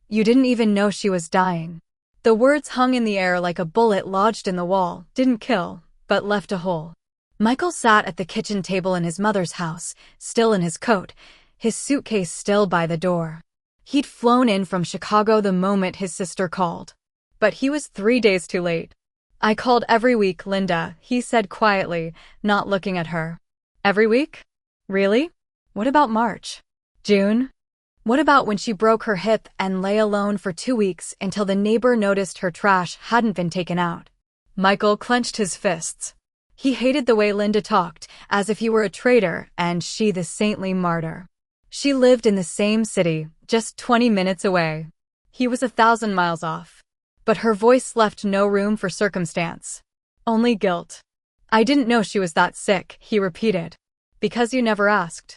You didn't even know she was dying." The words hung in the air like a bullet lodged in the wall, didn't kill, but left a hole. Michael sat at the kitchen table in his mother's house, still in his coat, his suitcase still by the door. He'd flown in from Chicago the moment his sister called. But he was 3 days too late. "I called every week, Linda," he said quietly, not looking at her. "Every week? Really? What about March? June? What about when she broke her hip and lay alone for 2 weeks until the neighbor noticed her trash hadn't been taken out?" Michael clenched his fists. He hated the way Linda talked, as if he were a traitor and she the saintly martyr. She lived in the same city, just 20 minutes away. He was 1,000 miles off. But her voice left no room for circumstance. Only guilt. "I didn't know she was that sick," he repeated. "Because you never asked."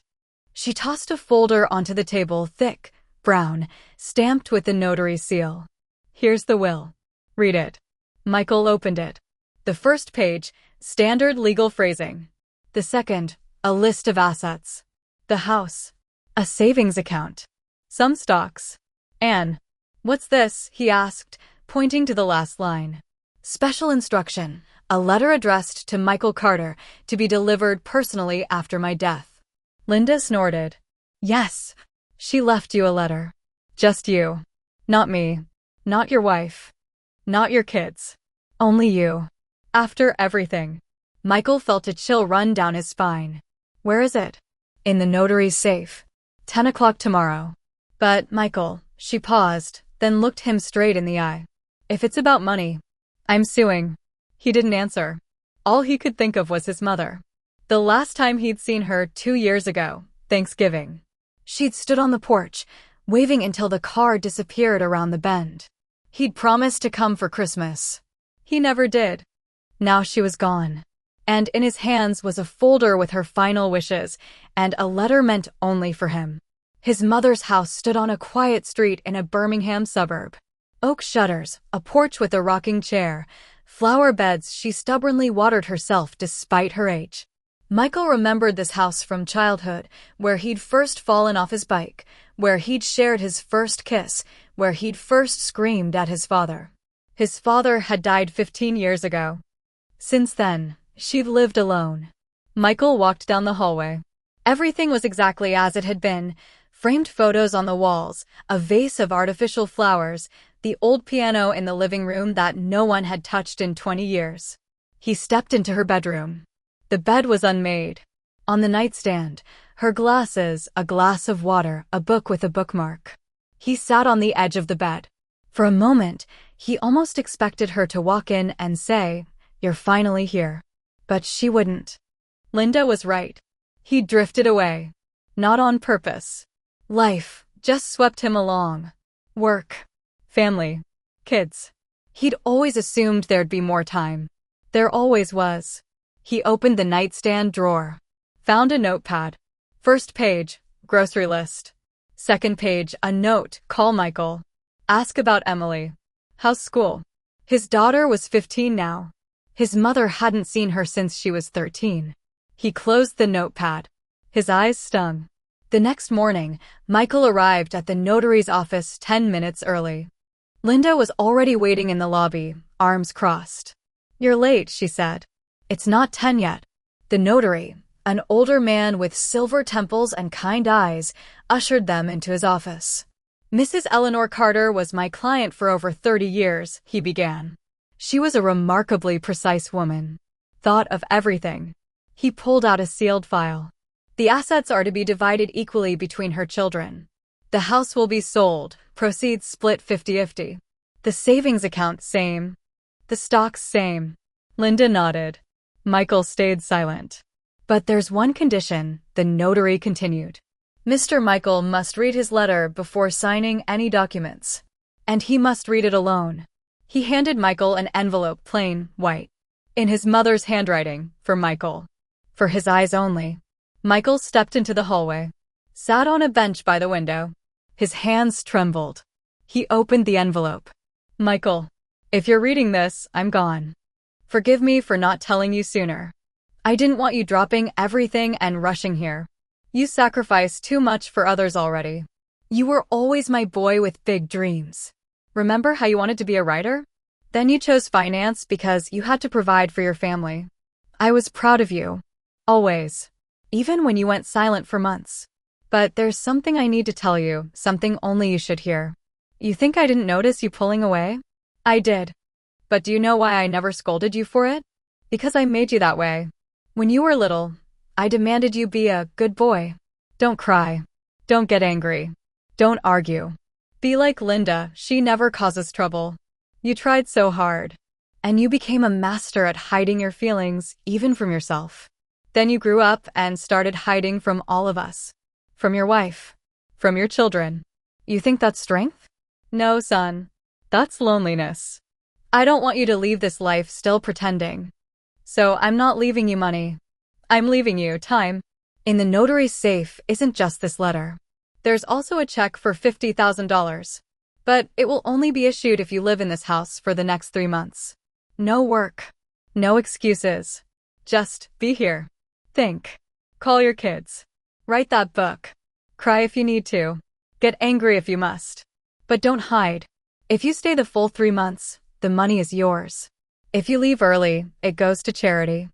She tossed a folder onto the table, thick, brown, stamped with the notary seal. "Here's the will. Read it." Michael opened it. The first page, standard legal phrasing. The second, a list of assets. The house. A savings account. Some stocks. "Anne, what's this?" he asked, pointing to the last line. "Special instruction, a letter addressed to Michael Carter, to be delivered personally after my death." Linda snorted. "Yes. She left you a letter. Just you. Not me. Not your wife. Not your kids. Only you. After everything." Michael felt a chill run down his spine. "Where is it?" "In the notary's safe. 10 o'clock tomorrow." "But, Michael," she paused, then looked him straight in the eye. "If it's about money, I'm suing." He didn't answer. All he could think of was his mother. The last time he'd seen her 2 years ago, Thanksgiving. She'd stood on the porch, waving until the car disappeared around the bend. He'd promised to come for Christmas. He never did. Now she was gone. And in his hands was a folder with her final wishes, and a letter meant only for him. His mother's house stood on a quiet street in a Birmingham suburb. Oak shutters, a porch with a rocking chair, flower beds she stubbornly watered herself despite her age. Michael remembered this house from childhood, where he'd first fallen off his bike, where he'd shared his first kiss, where he'd first screamed at his father. His father had died 15 years ago. Since then, she'd lived alone. Michael walked down the hallway. Everything was exactly as it had been. Framed photos on the walls, a vase of artificial flowers, the old piano in the living room that no one had touched in 20 years. He stepped into her bedroom. The bed was unmade. On the nightstand, her glasses, a glass of water, a book with a bookmark. He sat on the edge of the bed. For a moment, he almost expected her to walk in and say, "You're finally here." But she wouldn't. Linda was right. He drifted away. Not on purpose. Life just swept him along. Work. Family. Kids. He'd always assumed there'd be more time. There always was. He opened the nightstand drawer. Found a notepad. First page, grocery list. Second page, a note, call Michael. Ask about Emily. How's school? His daughter was 15 now. His mother hadn't seen her since she was 13. He closed the notepad. His eyes stung. The next morning, Michael arrived at the notary's office 10 minutes early. Linda was already waiting in the lobby, arms crossed. "You're late," she said. "It's not 10 yet." The notary, an older man with silver temples and kind eyes, ushered them into his office. "Mrs. Eleanor Carter was my client for over 30 years, he began. "She was a remarkably precise woman. Thought of everything." He pulled out a sealed file. "The assets are to be divided equally between her children. The house will be sold, proceeds split 50-50. The savings account same. The stocks same." Linda nodded. Michael stayed silent. "But there's one condition," the notary continued. "Mr. Michael must read his letter before signing any documents. And he must read it alone." He handed Michael an envelope, plain, white. In his mother's handwriting, for Michael. For his eyes only. Michael stepped into the hallway. Sat on a bench by the window. His hands trembled. He opened the envelope. "Michael, if you're reading this, I'm gone. Forgive me for not telling you sooner. I didn't want you dropping everything and rushing here. You sacrificed too much for others already. You were always my boy with big dreams. Remember how you wanted to be a writer? Then you chose finance because you had to provide for your family. I was proud of you. Always. Even when you went silent for months. But there's something I need to tell you, something only you should hear. You think I didn't notice you pulling away? I did. But do you know why I never scolded you for it? Because I made you that way. When you were little, I demanded you be a good boy. Don't cry. Don't get angry. Don't argue. Be like Linda, she never causes trouble. You tried so hard. And you became a master at hiding your feelings, even from yourself. Then you grew up and started hiding from all of us. From your wife. From your children. You think that's strength? No, son. That's loneliness. I don't want you to leave this life still pretending. So I'm not leaving you money. I'm leaving you time. In the notary's safe isn't just this letter. There's also a check for $50,000. But it will only be issued if you live in this house for the next 3 months. No work. No excuses. Just be here. Think. Call your kids. Write that book. Cry if you need to. Get angry if you must. But don't hide. If you stay the full 3 months, the money is yours. If you leave early, it goes to charity.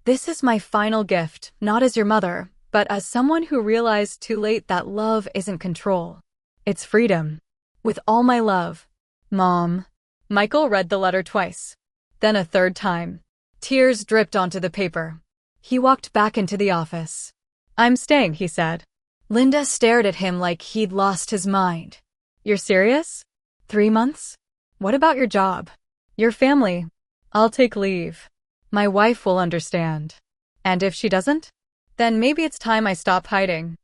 This is my final gift, not as your mother, but as someone who realized too late that love isn't control. It's freedom. With all my love. Mom. Michael read the letter twice. Then a third time. Tears dripped onto the paper. He walked back into the office. I'm staying, he said. Linda stared at him like he'd lost his mind. You're serious? 3 months? What about your job? Your family? I'll take leave. My wife will understand. And if she doesn't? Then maybe it's time I stop hiding.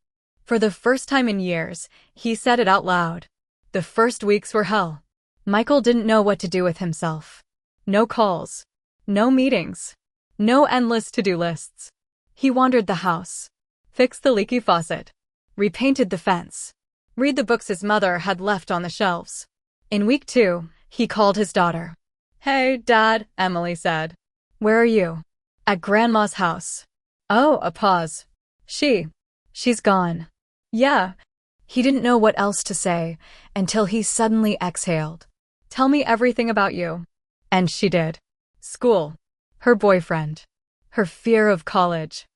For the first time in years, he said it out loud. The first weeks were hell. Michael didn't know what to do with himself. No calls. No meetings. No endless to-do lists. He wandered the house. Fixed the leaky faucet. Repainted the fence. Read the books his mother had left on the shelves. In week 2, he called his daughter. Hey, Dad, Emily said. Where are you? At Grandma's house. Oh, a pause. She's gone. Yeah. He didn't know what else to say until he suddenly exhaled. Tell me everything about you. And she did. School. Her boyfriend. Her fear of college.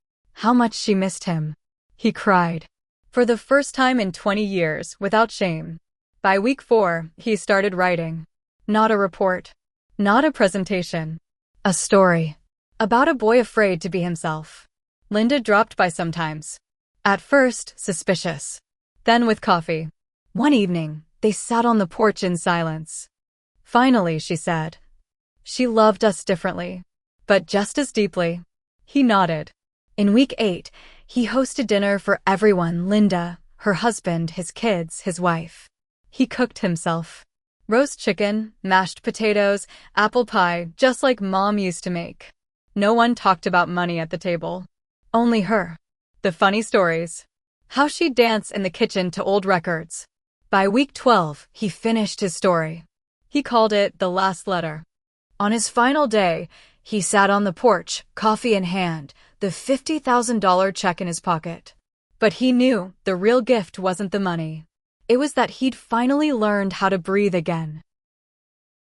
How much she missed him. He cried. For the first time in 20 years, without shame. By week 4, he started writing. Not a report. Not a presentation. A story. About a boy afraid to be himself. Linda dropped by sometimes. At first, suspicious. Then with coffee. One evening, they sat on the porch in silence. Finally, she said. She loved us differently. But just as deeply. He nodded. In week 8, he hosted dinner for everyone, Linda, her husband, his kids, his wife. He cooked himself. Roast chicken, mashed potatoes, apple pie, just like Mom used to make. No one talked about money at the table. Only her. The funny stories. How she'd dance in the kitchen to old records. By week 12, he finished his story. He called it The Last Letter. On his final day, he sat on the porch, coffee in hand, the $50,000 check in his pocket. But he knew the real gift wasn't the money. It was that he'd finally learned how to breathe again.